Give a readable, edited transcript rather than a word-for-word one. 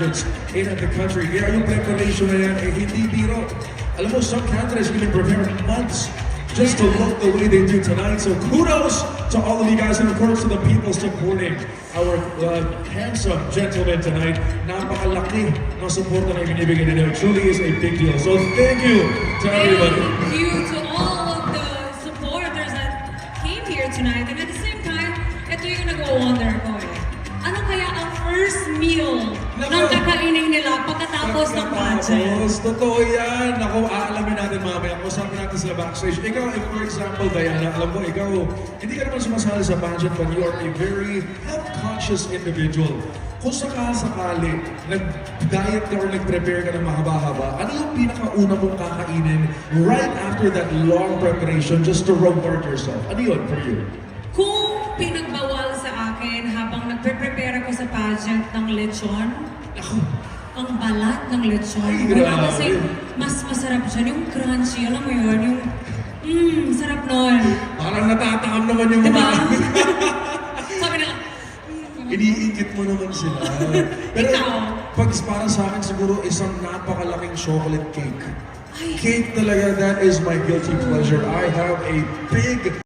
pageants in the country. Kaya yung preparation na yan, hindi biro. Alam mo, some candidates really prepare months just to look the way they do tonight. So kudos to all of you guys and of course to the people supporting our handsome gentleman tonight. Napakalaki ng support na ibinibigay nila. It truly is a big deal. So thank you to everybody. Thank you to all of the supporters that came here tonight. And at the same time, ito yung nag-wonder ko eh. Ano kaya ang first meal ng kakainin nila pagkatapos ng pageant? Totoo yan. Ako, aalamin natin mamaya. Usapin natin sila backstage. Ikaw, for example, Diana, alam mo, ikaw, hindi ka naman sumasali sa pageant, but you are a very health-conscious individual. Kung sakasakali, nag-diet ka or nag-prepare ka ng mahaba-haba, ano yung pinakauna mong kakainin right after that long preparation just to reward yourself? Ano yun for you? Kung pinagbawal sa akin habang nagpe-prepare ako sa pageant ng lechon, Ako, ang balat ng lechon. Ay, Diba? grabe. Kasi mas masarap siya. Yung crunchy, alam mo yun, yung sarap nun. parang natatakam naman yung Diba? mga... Sabi na, Iniingit mo naman sila. Pero Ikaw? pag para sa akin siguro isang napakalaking chocolate cake. Ay. Cake talaga, that is my guilty pleasure. I have a big